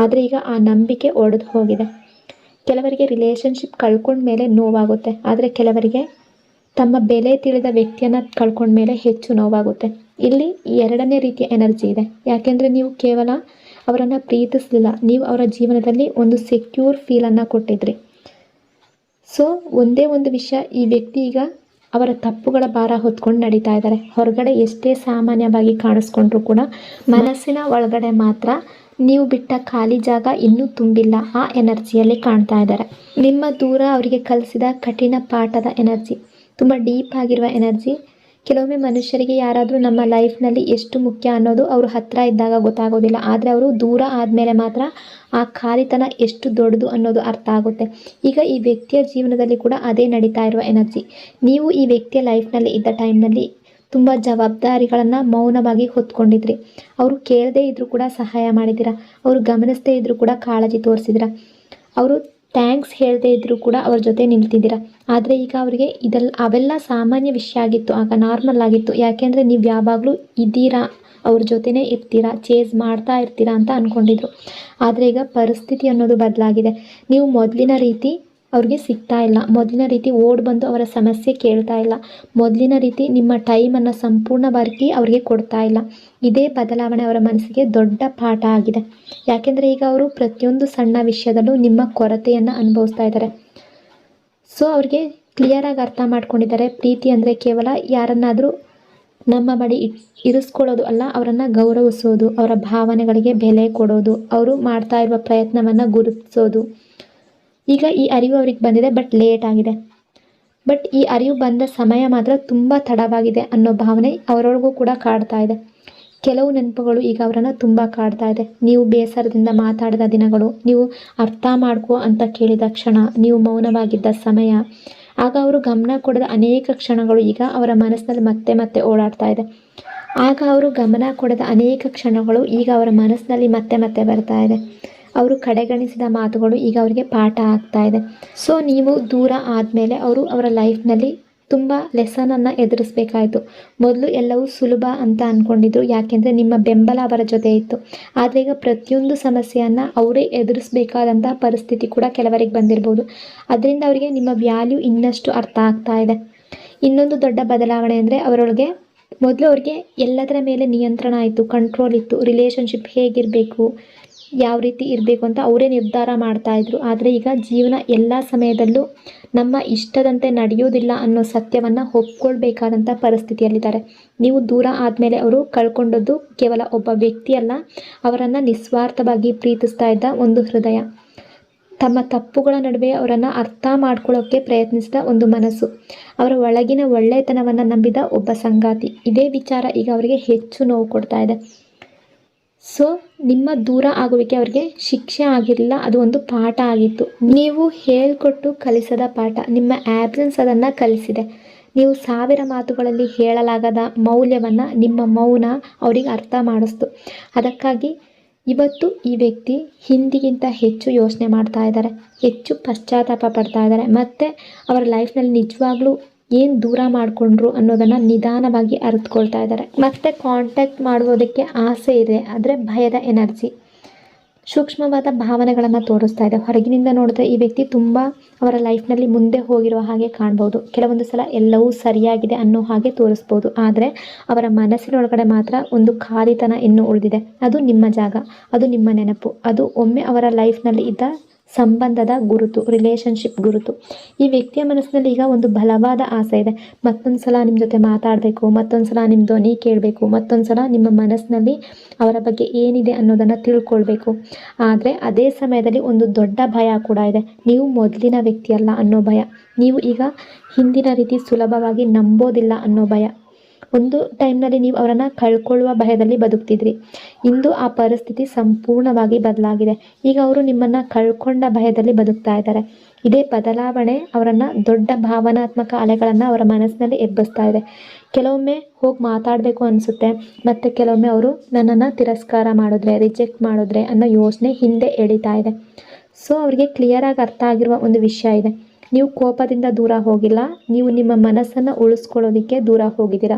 ಆದರೆ ಈಗ ಆ ನಂಬಿಕೆ ಒಡೆದು ಹೋಗಿದೆ. ಕೆಲವರಿಗೆ ರಿಲೇಷನ್ಶಿಪ್ ಕಳ್ಕೊಂಡ್ಮೇಲೆ ನೋವಾಗುತ್ತೆ, ಆದರೆ ಕೆಲವರಿಗೆ ತಮ್ಮ ಬೆಲೆ ತಿಳಿದ ವ್ಯಕ್ತಿಯನ್ನು ಕಳ್ಕೊಂಡ್ಮೇಲೆ ಹೆಚ್ಚು ನೋವಾಗುತ್ತೆ. ಇಲ್ಲಿ ಎರಡನೇ ರೀತಿಯ ಎನರ್ಜಿ ಇದೆ. ಯಾಕೆಂದರೆ ನೀವು ಕೇವಲ ಅವರನ್ನು ಪ್ರೀತಿಸಲಿಲ್ಲ, ನೀವು ಅವರ ಜೀವನದಲ್ಲಿ ಒಂದು ಸೆಕ್ಯೂರ್ ಫೀಲನ್ನು ಕೊಟ್ಟಿದ್ರಿ. ಸೊ ಒಂದೇ ಒಂದು ವಿಷಯ, ಈ ವ್ಯಕ್ತಿ ಈಗ ಅವರ ತಪ್ಪುಗಳ ಭಾರ ಹೊತ್ಕೊಂಡು ನಡೀತಾ ಇದ್ದಾರೆ. ಹೊರಗಡೆ ಎಷ್ಟೇ ಸಾಮಾನ್ಯವಾಗಿ ಕಾಣಿಸ್ಕೊಂಡ್ರೂ ಕೂಡ ಮನಸ್ಸಿನ ಒಳಗಡೆ ಮಾತ್ರ ನೀವು ಬಿಟ್ಟ ಖಾಲಿ ಜಾಗ ಇನ್ನೂ ತುಂಬಿಲ್ಲ ಆ ಎನರ್ಜಿಯಲ್ಲಿ ಕಾಣ್ತಾ ಇದ್ದಾರೆ. ನಿಮ್ಮ ದೂರ ಅವರಿಗೆ ಕಲಿಸಿದ ಕಠಿಣ ಪಾಠದ ಎನರ್ಜಿ, ತುಂಬ ಡೀಪ್ ಆಗಿರುವ ಎನರ್ಜಿ. ಕೆಲವೊಮ್ಮೆ ಮನುಷ್ಯರಿಗೆ ಯಾರಾದರೂ ನಮ್ಮ ಲೈಫ್ನಲ್ಲಿ ಎಷ್ಟು ಮುಖ್ಯ ಅನ್ನೋದು ಅವರು ಹತ್ತಿರ ಇದ್ದಾಗ ಗೊತ್ತಾಗೋದಿಲ್ಲ, ಆದರೆ ಅವರು ದೂರ ಆದಮೇಲೆ ಮಾತ್ರ ಆ ಖಾಲಿತನ ಎಷ್ಟು ದೊಡ್ಡದು ಅನ್ನೋದು ಅರ್ಥ ಆಗುತ್ತೆ. ಈಗ ಈ ವ್ಯಕ್ತಿಯ ಜೀವನದಲ್ಲಿ ಕೂಡ ಅದೇ ನಡೀತಾ ಇರುವ ಎನರ್ಜಿ. ನೀವು ಈ ವ್ಯಕ್ತಿಯ ಲೈಫ್ನಲ್ಲಿ ಇದ್ದ ಟೈಮ್ನಲ್ಲಿ ತುಂಬ ಜವಾಬ್ದಾರಿಗಳನ್ನು ಮೌನವಾಗಿ ಹೊತ್ಕೊಂಡಿದ್ರಿ. ಅವರು ಕೇಳದೇ ಇದ್ದರೂ ಕೂಡ ಸಹಾಯ ಮಾಡಿದ್ದೀರಾ, ಅವರು ಗಮನಿಸದೇ ಇದ್ದರೂ ಕೂಡ ಕಾಳಜಿ ತೋರಿಸಿದ್ದೀರಾ, ಅವರು ಥ್ಯಾಂಕ್ಸ್ ಹೇಳದೇ ಇದ್ದರೂ ಕೂಡ ಅವ್ರ ಜೊತೆ ನಿಲ್ತಿದ್ದೀರಾ. ಆದರೆ ಈಗ ಅವರಿಗೆ ಅವೆಲ್ಲ ಸಾಮಾನ್ಯ ವಿಷಯ ಆಗಿತ್ತು, ಆಗ ನಾರ್ಮಲ್ ಆಗಿತ್ತು. ಯಾಕೆಂದರೆ ನೀವು ಯಾವಾಗಲೂ ಇದ್ದೀರಾ, ಅವ್ರ ಜೊತೆನೇ ಇರ್ತೀರಾ, ಚೇಸ್ ಮಾಡ್ತಾ ಇರ್ತೀರಾ ಅಂತ ಅಂದ್ಕೊಂಡಿದ್ರು. ಆದರೆ ಈಗ ಪರಿಸ್ಥಿತಿ ಅನ್ನೋದು ಬದಲಾಗಿದೆ. ನೀವು ಮೊದಲಿನ ರೀತಿ ಅವ್ರಿಗೆ ಸಿಗ್ತಾ ಇಲ್ಲ, ಮೊದಲಿನ ರೀತಿ ಓಡ್ ಬಂದು ಅವರ ಸಮಸ್ಯೆ ಕೇಳ್ತಾ ಇಲ್ಲ, ಮೊದಲಿನ ರೀತಿ ನಿಮ್ಮ ಟೈಮನ್ನು ಸಂಪೂರ್ಣವಾಗಿ ಅವರಿಗೆ ಕೊಡ್ತಾ ಇಲ್ಲ. ಇದೇ ಬದಲಾವಣೆ ಅವರ ಮನಸ್ಸಿಗೆ ದೊಡ್ಡ ಪಾಠ ಆಗಿದೆ. ಯಾಕೆಂದರೆ ಈಗ ಅವರು ಪ್ರತಿಯೊಂದು ಸಣ್ಣ ವಿಷಯದಲ್ಲೂ ನಿಮ್ಮ ಕೊರತೆಯನ್ನು ಅನುಭವಿಸ್ತಾ ಇದ್ದಾರೆ. ಸೊ ಅವ್ರಿಗೆ ಕ್ಲಿಯರಾಗಿ ಅರ್ಥ ಮಾಡ್ಕೊಂಡಿದ್ದಾರೆ, ಪ್ರೀತಿ ಅಂದರೆ ಕೇವಲ ಯಾರನ್ನಾದರೂ ನಮ್ಮ ಬಳಿ ಇರಿಸ್ಕೊಳ್ಳೋದು ಅಲ್ಲ, ಅವರನ್ನು ಗೌರವಿಸೋದು, ಅವರ ಭಾವನೆಗಳಿಗೆ ಬೆಲೆ ಕೊಡೋದು, ಅವರು ಮಾಡ್ತಾ ಇರುವ ಪ್ರಯತ್ನವನ್ನು ಗುರುತಿಸೋದು. ಈಗ ಈ ಅರಿವು ಅವ್ರಿಗೆ ಬಂದಿದೆ, ಬಟ್ ಲೇಟ್ ಆಗಿದೆ. ಬಟ್ ಈ ಅರಿವು ಬಂದ ಸಮಯ ಮಾತ್ರ ತುಂಬ ತಡವಾಗಿದೆ ಅನ್ನೋ ಭಾವನೆ ಅವರೊಳಗೂ ಕೂಡ ಕಾಡ್ತಾ ಇದೆ. ಕೆಲವು ನೆನಪುಗಳು ಈಗ ಅವರನ್ನು ತುಂಬ ಕಾಡ್ತಾ ಇದೆ. ನೀವು ಬೇಸರದಿಂದ ಮಾತಾಡಿದ ದಿನಗಳು, ನೀವು ಅರ್ಥ ಮಾಡ್ಕೋ ಅಂತ ಕೇಳಿದ ಕ್ಷಣ, ನೀವು ಮೌನವಾಗಿದ್ದ ಸಮಯ, ಆಗ ಅವರು ಗಮನ ಕೊಡದ ಅನೇಕ ಕ್ಷಣಗಳು ಈಗ ಅವರ ಮನಸ್ಸಿನಲ್ಲಿ ಮತ್ತೆ ಮತ್ತೆ ಓಡಾಡ್ತಾ ಇದೆ. ಆಗ ಅವರು ಗಮನ ಕೊಡದ ಅನೇಕ ಕ್ಷಣಗಳು ಈಗ ಅವರ ಮನಸ್ಸಿನಲ್ಲಿ ಮತ್ತೆ ಮತ್ತೆ ಬರ್ತಾ ಇದೆ. ಅವರು ಕಡೆಗಣಿಸಿದ ಮಾತುಗಳು ಈಗ ಅವರಿಗೆ ಪಾಠ ಆಗ್ತಾ ಇದೆ. ಸೊ ನೀವು ದೂರ ಆದಮೇಲೆ ಅವರು ಅವರ ಲೈಫ್ನಲ್ಲಿ ತುಂಬ ಲೆಸನನ್ನು ಎದುರಿಸಬೇಕಾಯಿತು. ಮೊದಲು ಎಲ್ಲವೂ ಸುಲಭ ಅಂತ ಅಂದ್ಕೊಂಡಿದ್ರು, ಯಾಕೆಂದರೆ ನಿಮ್ಮ ಬೆಂಬಲ ಅವರ ಜೊತೆ ಇತ್ತು. ಆದರೆ ಈಗ ಪ್ರತಿಯೊಂದು ಸಮಸ್ಯೆಯನ್ನು ಅವರೇ ಎದುರಿಸಬೇಕಾದಂಥ ಪರಿಸ್ಥಿತಿ ಕೂಡ ಕೆಲವರಿಗೆ ಬಂದಿರ್ಬೋದು. ಅದರಿಂದ ಅವರಿಗೆ ನಿಮ್ಮ ವ್ಯಾಲ್ಯೂ ಇನ್ನಷ್ಟು ಅರ್ಥ ಆಗ್ತಾ ಇದೆ. ಇನ್ನೊಂದು ದೊಡ್ಡ ಬದಲಾವಣೆ ಅಂದರೆ ಅವರೊಳಗೆ ಮೊದಲು ಅವ್ರಿಗೆ ಎಲ್ಲದರ ಮೇಲೆ ನಿಯಂತ್ರಣ ಆಯಿತು, ಕಂಟ್ರೋಲ್ ಇತ್ತು, ರಿಲೇಷನ್ಶಿಪ್ ಹೇಗಿರಬೇಕು, ಯಾವ ರೀತಿ ಇರಬೇಕು ಅಂತ ಅವರೇ ನಿರ್ಧಾರ ಮಾಡ್ತಾಯಿದ್ರು. ಆದರೆ ಈಗ ಜೀವನ ಎಲ್ಲ ಸಮಯದಲ್ಲೂ ನಮ್ಮ ಇಷ್ಟದಂತೆ ನಡೆಯೋದಿಲ್ಲ ಅನ್ನೋ ಸತ್ಯವನ್ನು ಒಪ್ಕೊಳ್ಬೇಕಾದಂಥ ಪರಿಸ್ಥಿತಿಯಲ್ಲಿದ್ದಾರೆ. ನೀವು ದೂರ ಆದಮೇಲೆ ಅವರು ಕಳ್ಕೊಂಡದ್ದು ಕೇವಲ ಒಬ್ಬ ವ್ಯಕ್ತಿ ಅಲ್ಲ, ಅವರನ್ನು ನಿಸ್ವಾರ್ಥವಾಗಿ ಪ್ರೀತಿಸ್ತಾ ಇದ್ದ ಒಂದು ಹೃದಯ, ತಮ್ಮ ತಪ್ಪುಗಳ ನಡುವೆ ಅವರನ್ನು ಅರ್ಥ ಮಾಡ್ಕೊಳ್ಳೋಕ್ಕೆ ಪ್ರಯತ್ನಿಸಿದ ಒಂದು ಮನಸ್ಸು, ಅವರ ಒಳಗಿನ ಒಳ್ಳೆತನವನ್ನು ನಂಬಿದ ಒಬ್ಬ ಸಂಗಾತಿ. ಇದೇ ವಿಚಾರ ಈಗ ಅವರಿಗೆ ಹೆಚ್ಚು ನೋವು ಕೊಡ್ತಾ ಇದೆ. ಸೊ ನಿಮ್ಮ ದೂರ ಆಗುವಿಕೆ ಅವರಿಗೆ ಶಿಕ್ಷೆ ಆಗಿರಲಿಲ್ಲ, ಅದು ಒಂದು ಪಾಠ ಆಗಿತ್ತು. ನೀವು ಹೇಳಿಕೊಟ್ಟು ಕಲಿಸದ ಪಾಠ, ನಿಮ್ಮ ಆ್ಯಬ್ಸೆನ್ಸ್ ಅದನ್ನು ಕಲಿಸಿದೆ. ನೀವು 1000 ಮಾತುಗಳಲ್ಲಿ ಹೇಳಲಾಗದ ಮೌಲ್ಯವನ್ನು ನಿಮ್ಮ ಮೌನ ಅವರಿಗೆ ಅರ್ಥ ಮಾಡಿಸ್ತು. ಅದಕ್ಕಾಗಿ ಇವತ್ತು ಈ ವ್ಯಕ್ತಿ ಹಿಂದಿಗಿಂತ ಹೆಚ್ಚು ಯೋಚನೆ ಮಾಡ್ತಾ ಇದ್ದಾರೆ, ಹೆಚ್ಚು ಪಶ್ಚಾತ್ತಾಪ ಪಡ್ತಾ ಇದ್ದಾರೆ, ಮತ್ತು ಅವರ ಲೈಫ್ನಲ್ಲಿ ನಿಜವಾಗ್ಲೂ ಏನು ದೂರ ಮಾಡಿಕೊಂಡ್ರು ಅನ್ನೋದನ್ನು ನಿಧಾನವಾಗಿ ಅರಿತುಕೊಳ್ತಾ ಇದ್ದಾರೆ. ಮತ್ತೆ ಕಾಂಟ್ಯಾಕ್ಟ್ ಮಾಡುವುದಕ್ಕೆ ಆಸೆ ಇದೆ, ಆದರೆ ಭಯದ ಎನರ್ಜಿ ಸೂಕ್ಷ್ಮವಾದ ಭಾವನೆಗಳನ್ನು ತೋರಿಸ್ತಾ ಇದೆ. ಹೊರಗಿನಿಂದ ನೋಡಿದ್ರೆ ಈ ವ್ಯಕ್ತಿ ತುಂಬ ಅವರ ಲೈಫ್ನಲ್ಲಿ ಮುಂದೆ ಹೋಗಿರುವ ಹಾಗೆ ಕಾಣ್ಬೋದು, ಕೆಲವೊಂದು ಸಲ ಎಲ್ಲವೂ ಸರಿಯಾಗಿದೆ ಅನ್ನೋ ಹಾಗೆ ತೋರಿಸ್ಬೋದು. ಆದರೆ ಅವರ ಮನಸ್ಸಿನೊಳಗಡೆ ಮಾತ್ರ ಒಂದು ಖಾಲಿತನ ಇನ್ನೂ ಉಳಿದಿದೆ. ಅದು ನಿಮ್ಮ ಜಾಗ, ಅದು ನಿಮ್ಮ ನೆನಪು, ಅದು ಒಮ್ಮೆ ಅವರ ಲೈಫ್ನಲ್ಲಿ ಇದ್ದ ಸಂಬಂಧದ ಗುರುತು, ರಿಲೇಷನ್ಶಿಪ್ ಗುರುತು. ಈ ವ್ಯಕ್ತಿಯ ಮನಸ್ಸಿನಲ್ಲಿ ಈಗ ಒಂದು ಬಲವಾದ ಆಸೆ ಇದೆ, ಮತ್ತೊಂದು ಸಲ ನಿಮ್ಮ ಜೊತೆ ಮಾತಾಡಬೇಕು, ಮತ್ತೊಂದು ಸಲ ನಿಮ್ಮ ಧ್ವನಿ ಕೇಳಬೇಕು, ಮತ್ತೊಂದು ಸಲ ನಿಮ್ಮ ಮನಸ್ಸಿನಲ್ಲಿ ಅವರ ಬಗ್ಗೆ ಏನಿದೆ ಅನ್ನೋದನ್ನು ತಿಳ್ಕೊಳ್ಬೇಕು. ಆದರೆ ಅದೇ ಸಮಯದಲ್ಲಿ ಒಂದು ದೊಡ್ಡ ಭಯ ಕೂಡ ಇದೆ, ನೀವು ಮೊದಲಿನ ವ್ಯಕ್ತಿಯಲ್ಲ ಅನ್ನೋ ಭಯ, ನೀವು ಈಗ ಹಿಂದಿನ ರೀತಿ ಸುಲಭವಾಗಿ ನಂಬೋದಿಲ್ಲ ಅನ್ನೋ ಭಯ. ಒಂದು ಟೈಮ್ನಲ್ಲಿ ನೀವು ಅವರನ್ನು ಕಳ್ಕೊಳ್ಳುವ ಭಯದಲ್ಲಿ ಬದುಕ್ತಿದ್ರಿ, ಇಂದು ಆ ಪರಿಸ್ಥಿತಿ ಸಂಪೂರ್ಣವಾಗಿ ಬದಲಾಗಿದೆ. ಈಗ ಅವರು ನಿಮ್ಮನ್ನು ಕಳ್ಕೊಂಡ ಭಯದಲ್ಲಿ ಬದುಕ್ತಾ ಇದ್ದಾರೆ. ಇದೇ ಬದಲಾವಣೆ ಅವರನ್ನು ದೊಡ್ಡ ಭಾವನಾತ್ಮಕ ಅಲೆಗಳನ್ನು ಅವರ ಮನಸ್ಸಿನಲ್ಲಿ ಎಬ್ಬಿಸ್ತಾ ಇದೆ. ಕೆಲವೊಮ್ಮೆ ಹೋಗಿ ಮಾತಾಡಬೇಕು ಅನಿಸುತ್ತೆ, ಮತ್ತು ಕೆಲವೊಮ್ಮೆ ಅವರು ನನ್ನನ್ನು ತಿರಸ್ಕಾರ ಮಾಡಿದ್ರೆ, ರಿಜೆಕ್ಟ್ ಮಾಡಿದ್ರೆ ಅನ್ನೋ ಯೋಚನೆ ಹಿಂದೆ ಎಳಿತಾ ಇದೆ. ಸೊ ಅವರಿಗೆ ಕ್ಲಿಯರಾಗಿ ಅರ್ಥ ಆಗಿರುವ ಒಂದು ವಿಷಯ ಇದೆ, ನೀವು ಕೋಪದಿಂದ ದೂರ ಹೋಗಿಲ್ಲ, ನೀವು ನಿಮ್ಮ ಮನಸ್ಸನ್ನು ಉಳಿಸ್ಕೊಳ್ಳೋದಕ್ಕೆ ದೂರ ಹೋಗಿದ್ದೀರಾ.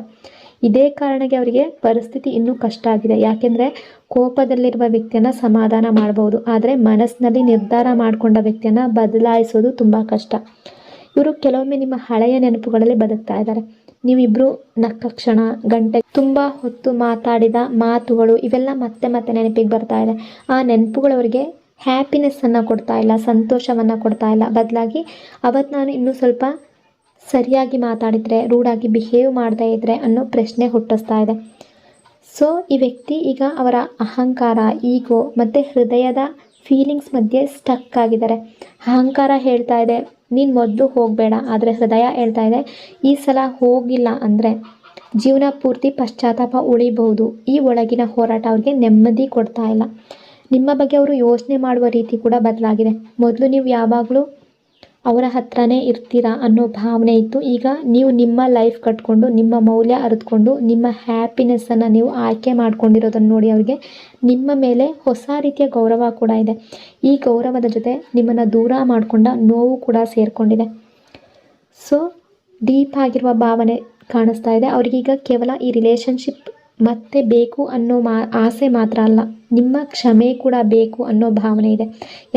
ಇದೇ ಕಾರಣಕ್ಕೆ ಅವರಿಗೆ ಪರಿಸ್ಥಿತಿ ಇನ್ನೂ ಕಷ್ಟ ಆಗಿದೆ. ಯಾಕೆಂದರೆ ಕೋಪದಲ್ಲಿರುವ ವ್ಯಕ್ತಿಯನ್ನು ಸಮಾಧಾನ ಮಾಡ್ಬೋದು, ಆದರೆ ಮನಸ್ಸಿನಲ್ಲಿ ನಿರ್ಧಾರ ಮಾಡಿಕೊಂಡ ವ್ಯಕ್ತಿಯನ್ನು ಬದಲಾಯಿಸೋದು ತುಂಬ ಕಷ್ಟ. ಇವರು ಕೆಲವೊಮ್ಮೆ ನಿಮ್ಮ ಹಳೆಯ ನೆನಪುಗಳಲ್ಲಿ ಬದುಕ್ತಾ ಇದ್ದಾರೆ. ನೀವಿಬ್ಬರು ನಕ್ಕ ಕ್ಷಣ, ಗಂಟೆ ತುಂಬ ಹೊತ್ತು ಮಾತಾಡಿದ ಮಾತುಗಳು, ಇವೆಲ್ಲ ಮತ್ತೆ ಮತ್ತೆ ನೆನಪಿಗೆ ಬರ್ತಾ ಇದೆ. ಆ ನೆನಪುಗಳು ಅವರಿಗೆ ಹ್ಯಾಪಿನೆಸ್ಸನ್ನು ಕೊಡ್ತಾ ಇಲ್ಲ, ಸಂತೋಷವನ್ನು ಕೊಡ್ತಾ ಇಲ್ಲ. ಬದಲಾಗಿ ಅವತ್ತು ನಾನು ಇನ್ನೂ ಸ್ವಲ್ಪ ಸರಿಯಾಗಿ ಮಾತಾಡಿದರೆ, ರೂಢಾಗಿ ಬಿಹೇವ್ ಮಾಡದೇ ಇದ್ದರೆ ಅನ್ನೋ ಪ್ರಶ್ನೆ ಹುಟ್ಟಿಸ್ತಾ ಇದೆ. ಸೊ ಈ ವ್ಯಕ್ತಿ ಈಗ ಅವರ ಅಹಂಕಾರ, ಈಗೋ ಮತ್ತು ಹೃದಯದ ಫೀಲಿಂಗ್ಸ್ ಮಧ್ಯೆ ಸ್ಟಕ್ ಆಗಿದ್ದಾರೆ. ಅಹಂಕಾರ ಹೇಳ್ತಾ ಇದೆ ನೀನು ಮೊದಲು ಹೋಗಬೇಡ, ಆದರೆ ಹೃದಯ ಹೇಳ್ತಾ ಇದೆ ಈ ಸಲ ಹೋಗಿಲ್ಲ ಅಂದರೆ ಜೀವನ ಪೂರ್ತಿ ಪಶ್ಚಾತ್ತಾಪ ಉಳಿಬಹುದು. ಈ ಒಳಗಿನ ಹೋರಾಟ ಅವ್ರಿಗೆ ನೆಮ್ಮದಿ ಕೊಡ್ತಾ ಇಲ್ಲ. ನಿಮ್ಮ ಬಗ್ಗೆ ಅವರು ಯೋಚನೆ ಮಾಡುವ ರೀತಿ ಕೂಡ ಬದಲಾಗಿದೆ. ಮೊದಲು ನೀವು ಯಾವಾಗಲೂ ಅವರ ಹತ್ರನೇ ಇರ್ತೀರಾ ಅನ್ನೋ ಭಾವನೆ ಇತ್ತು. ಈಗ ನೀವು ನಿಮ್ಮ ಲೈಫ್ ಕಟ್ಕೊಂಡು, ನಿಮ್ಮ ಮೌಲ್ಯ ಅರಿತುಕೊಂಡು, ನಿಮ್ಮ ಹ್ಯಾಪಿನೆಸ್ಸನ್ನು ನೀವು ಆಯ್ಕೆ ಮಾಡ್ಕೊಂಡಿರೋದನ್ನು ನೋಡಿ ಅವರಿಗೆ ನಿಮ್ಮ ಮೇಲೆ ಹೊಸ ರೀತಿಯ ಗೌರವ ಕೂಡ ಇದೆ. ಈ ಗೌರವದ ಜೊತೆ ನಿಮ್ಮನ್ನು ದೂರ ಮಾಡಿಕೊಂಡ ನೋವು ಕೂಡ ಸೇರಿಕೊಂಡಿದೆ. ಸೊ ಡೀಪ್ ಆಗಿರುವ ಭಾವನೆ ಕಾಣಿಸ್ತಾ ಇದೆ. ಅವ್ರಿಗೀಗ ಕೇವಲ ಈ ರಿಲೇಷನ್ಶಿಪ್ ಮತ್ತೆ ಬೇಕು ಅನ್ನೋ ಆಸೆ ಮಾತ್ರ ಅಲ್ಲ, ನಿಮ್ಮ ಕ್ಷಮೆ ಕೂಡ ಬೇಕು ಅನ್ನೋ ಭಾವನೆ ಇದೆ.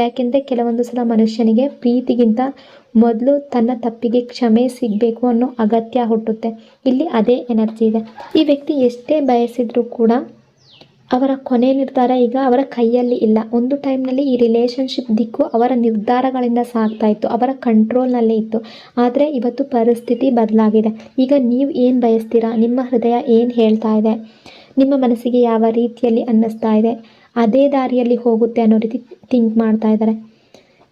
ಯಾಕೆಂದರೆ ಕೆಲವೊಂದು ಸಲ ಮನುಷ್ಯನಿಗೆ ಪ್ರೀತಿಗಿಂತ ಮೊದಲು ತನ್ನ ತಪ್ಪಿಗೆ ಕ್ಷಮೆ ಸಿಗಬೇಕು ಅನ್ನೋ ಅಗತ್ಯ ಹುಟ್ಟುತ್ತೆ. ಇಲ್ಲಿ ಅದೇ ಎನರ್ಜಿ ಇದೆ. ಈ ವ್ಯಕ್ತಿ ಎಷ್ಟೇ ಬಯಸಿದ್ರೂ ಕೂಡ ಅವರ ಕೊನೆ ನಿರ್ಧಾರ ಈಗ ಅವರ ಕೈಯಲ್ಲಿ ಇಲ್ಲ. ಒಂದು ಟೈಮ್ನಲ್ಲಿ ಈ ರಿಲೇಷನ್ಶಿಪ್ ದಿಕ್ಕು ಅವರ ನಿರ್ಧಾರಗಳಿಂದ ಸಾಗ್ತಾ ಇತ್ತು, ಅವರ ಕಂಟ್ರೋಲ್ನಲ್ಲೇ ಇತ್ತು. ಆದರೆ ಇವತ್ತು ಪರಿಸ್ಥಿತಿ ಬದಲಾಗಿದೆ. ಈಗ ನೀವು ಏನು ಬಯಸ್ತೀರಾ, ನಿಮ್ಮ ಹೃದಯ ಏನು ಹೇಳ್ತಾ ಇದೆ, ನಿಮ್ಮ ಮನಸ್ಸಿಗೆ ಯಾವ ರೀತಿಯಲ್ಲಿ ಅನ್ನಿಸ್ತಾ ಇದೆ, ಅದೇ ದಾರಿಯಲ್ಲಿ ಹೋಗುತ್ತೆ ಅನ್ನೋ ರೀತಿ ಥಿಂಕ್ ಮಾಡ್ತಾ ಇದ್ದಾರೆ.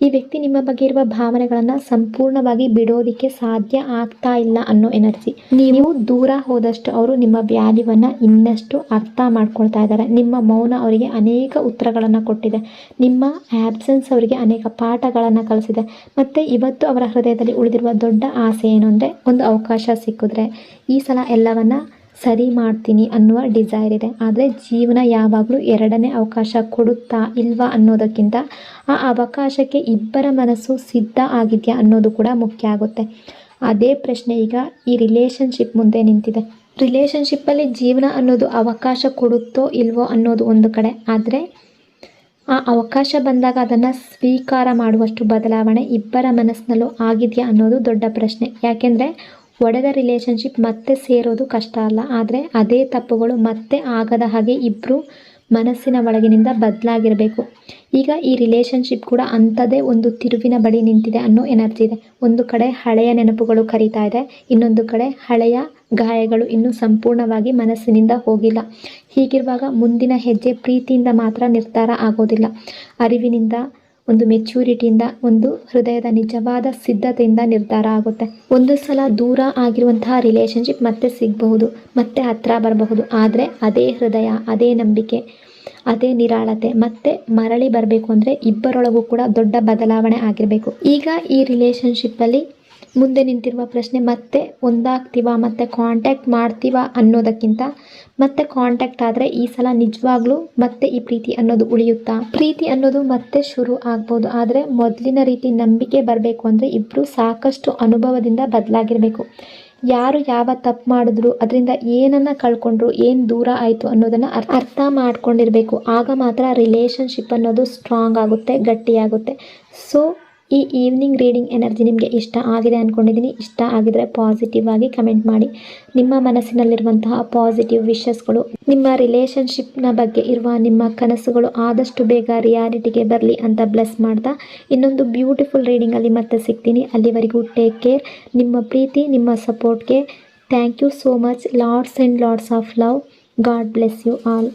ಈ ವ್ಯಕ್ತಿ ನಿಮ್ಮ ಬಗ್ಗೆ ಇರುವ ಭಾವನೆಗಳನ್ನು ಸಂಪೂರ್ಣವಾಗಿ ಬಿಡೋದಕ್ಕೆ ಸಾಧ್ಯ ಆಗ್ತಾ ಇಲ್ಲ ಅನ್ನೋ ಎನರ್ಜಿ. ನೀವು ದೂರ ಹೋದಷ್ಟು ಅವರು ನಿಮ್ಮ ವ್ಯಾಲ್ಯೂವನ್ನು ಇನ್ನಷ್ಟು ಅರ್ಥ ಮಾಡ್ಕೊಳ್ತಾ ಇದ್ದಾರೆ. ನಿಮ್ಮ ಮೌನ ಅವರಿಗೆ ಅನೇಕ ಉತ್ತರಗಳನ್ನು ಕೊಟ್ಟಿದೆ. ನಿಮ್ಮ ಆ್ಯಬ್ಸೆನ್ಸ್ ಅವರಿಗೆ ಅನೇಕ ಪಾಠಗಳನ್ನು ಕಲಿಸಿದೆ. ಮತ್ತು ಇವತ್ತು ಅವರ ಹೃದಯದಲ್ಲಿ ಉಳಿದಿರುವ ದೊಡ್ಡ ಆಸೆ ಏನು ಅಂದರೆ, ಒಂದು ಅವಕಾಶ ಸಿಕ್ಕಿದ್ರೆ ಈ ಸಲ ಎಲ್ಲವನ್ನು ಸರಿ ಮಾಡ್ತೀನಿ ಅನ್ನುವ ಡಿಸೈರ್ ಇದೆ. ಆದರೆ ಜೀವನ ಯಾವಾಗಲೂ ಎರಡನೇ ಅವಕಾಶ ಕೊಡುತ್ತಾ ಇಲ್ವಾ ಅನ್ನೋದಕ್ಕಿಂತ ಆ ಅವಕಾಶಕ್ಕೆ ಇಬ್ಬರ ಮನಸ್ಸು ಸಿದ್ಧ ಆಗಿದೆಯಾ ಅನ್ನೋದು ಕೂಡ ಮುಖ್ಯ ಆಗುತ್ತೆ. ಅದೇ ಪ್ರಶ್ನೆ ಈಗ ಈ ರಿಲೇಷನ್ಶಿಪ್ ಮುಂದೆ ನಿಂತಿದೆ. ರಿಲೇಷನ್ಶಿಪ್ಪಲ್ಲಿ ಜೀವನ ಅನ್ನೋದು ಅವಕಾಶ ಕೊಡುತ್ತೋ ಇಲ್ವೋ ಅನ್ನೋದು ಒಂದು ಕಡೆ, ಆದರೆ ಆ ಅವಕಾಶ ಬಂದಾಗ ಅದನ್ನು ಸ್ವೀಕಾರ ಮಾಡುವಷ್ಟು ಬದಲಾವಣೆ ಇಬ್ಬರ ಮನಸ್ಸಿನಲ್ಲೂ ಆಗಿದೆಯಾ ಅನ್ನೋದು ದೊಡ್ಡ ಪ್ರಶ್ನೆ. ಯಾಕೆಂದರೆ ಒಡೆದ ರಿಲೇಷನ್ಶಿಪ್ ಮತ್ತೆ ಸೇರೋದು ಕಷ್ಟ ಅಲ್ಲ, ಆದರೆ ಅದೇ ತಪ್ಪುಗಳು ಮತ್ತೆ ಆಗದ ಹಾಗೆ ಇಬ್ಬರು ಮನಸ್ಸಿನ ಒಳಗಿನಿಂದ ಬದಲಾಗಿರಬೇಕು. ಈಗ ಈ ರಿಲೇಷನ್ಶಿಪ್ ಕೂಡ ಅಂಥದ್ದೇ ಒಂದು ತಿರುವಿನ ಬಳಿ ನಿಂತಿದೆ ಅನ್ನೋ ಎನರ್ಜಿ ಇದೆ. ಒಂದು ಕಡೆ ಹಳೆಯ ನೆನಪುಗಳು ಕರೀತಾ ಇದೆ, ಇನ್ನೊಂದು ಕಡೆ ಹಳೆಯ ಗಾಯಗಳು ಇನ್ನೂ ಸಂಪೂರ್ಣವಾಗಿ ಮನಸ್ಸಿನಿಂದ ಹೋಗಿಲ್ಲ. ಹೀಗಿರುವಾಗ ಮುಂದಿನ ಹೆಜ್ಜೆ ಪ್ರೀತಿಯಿಂದ ಮಾತ್ರ ನಿರ್ಧಾರ ಆಗೋದಿಲ್ಲ, ಅರಿವಿನಿಂದ, ಒಂದು ಮೆಚ್ಯೂರಿಟಿಯಿಂದ, ಒಂದು ಹೃದಯದ ನಿಜವಾದ ಸಿದ್ಧತೆಯಿಂದ ನಿರ್ಧಾರ ಆಗುತ್ತೆ. ಒಂದು ಸಲ ದೂರ ಆಗಿರುವಂತಹ ರಿಲೇಷನ್ಶಿಪ್ ಮತ್ತೆ ಸಿಗಬಹುದು, ಮತ್ತೆ ಹತ್ತಿರ ಬರಬಹುದು. ಆದರೆ ಅದೇ ಹೃದಯ, ಅದೇ ನಂಬಿಕೆ, ಅದೇ ನಿರಾಳತೆ ಮತ್ತೆ ಮರಳಿ ಬರಬೇಕು ಅಂದರೆ ಇಬ್ಬರೊಳಗೂ ಕೂಡ ದೊಡ್ಡ ಬದಲಾವಣೆ ಆಗಿರಬೇಕು. ಈಗ ಈ ರಿಲೇಷನ್ಶಿಪ್ಪಲ್ಲಿ ಮುಂದೆ ನಿಂತಿರುವ ಪ್ರಶ್ನೆ ಮತ್ತೆ ಒಂದಾಗ್ತೀವ, ಮತ್ತೆ ಕಾಂಟ್ಯಾಕ್ಟ್ ಮಾಡ್ತೀವ ಅನ್ನೋದಕ್ಕಿಂತ ಮತ್ತೆ ಕಾಂಟ್ಯಾಕ್ಟ್ ಆದರೆ ಈ ಸಲ ನಿಜವಾಗ್ಲೂ ಮತ್ತೆ ಈ ಪ್ರೀತಿ ಅನ್ನೋದು ಉಳಿಯುತ್ತಾ? ಪ್ರೀತಿ ಅನ್ನೋದು ಮತ್ತೆ ಶುರು ಆಗ್ಬೋದು, ಆದರೆ ಮೊದಲಿನ ರೀತಿ ನಂಬಿಕೆ ಬರಬೇಕು ಅಂದರೆ ಇಬ್ಬರು ಸಾಕಷ್ಟು ಅನುಭವದಿಂದ ಬದಲಾಗಿರಬೇಕು. ಯಾರು ಯಾವ ತಪ್ಪು ಮಾಡಿದ್ರು, ಅದರಿಂದ ಏನನ್ನು ಕಳ್ಕೊಂಡ್ರು, ಏನು ದೂರ ಆಯಿತು ಅನ್ನೋದನ್ನು ಅರ್ಥ ಮಾಡ್ಕೊಂಡಿರಬೇಕು. ಆಗ ಮಾತ್ರ ರಿಲೇಷನ್ಶಿಪ್ ಅನ್ನೋದು ಸ್ಟ್ರಾಂಗ್ ಆಗುತ್ತೆ, ಗಟ್ಟಿಯಾಗುತ್ತೆ. ಸೊ ಈ ಈವ್ನಿಂಗ್ ರೀಡಿಂಗ್ ಎನರ್ಜಿ ನಿಮಗೆ ಇಷ್ಟ ಆಗಿದೆ ಅಂದ್ಕೊಂಡಿದ್ದೀನಿ. ಇಷ್ಟ ಆಗಿದರೆ ಪಾಸಿಟಿವ್ ಆಗಿ ಕಮೆಂಟ್ ಮಾಡಿ. ನಿಮ್ಮ ಮನಸ್ಸಿನಲ್ಲಿರುವಂತಹ ಪಾಸಿಟಿವ್ ವಿಷಸ್ಗಳು, ನಿಮ್ಮ ರಿಲೇಷನ್ಶಿಪ್ನ ಬಗ್ಗೆ ಇರುವ ನಿಮ್ಮ ಕನಸುಗಳು ಆದಷ್ಟು ಬೇಗ ರಿಯಾಲಿಟಿಗೆ ಬರಲಿ ಅಂತ ಬ್ಲೆಸ್ ಮಾಡ್ತಾ ಇನ್ನೊಂದು ಬ್ಯೂಟಿಫುಲ್ ರೀಡಿಂಗಲ್ಲಿ ಮತ್ತೆ ಸಿಗ್ತೀನಿ. ಅಲ್ಲಿವರೆಗೂ ಟೇಕ್ ಕೇರ್. ನಿಮ್ಮ ಪ್ರೀತಿ, ನಿಮ್ಮ ಸಪೋರ್ಟ್ಗೆ thank you so much. Lots and lots of love. God bless you all.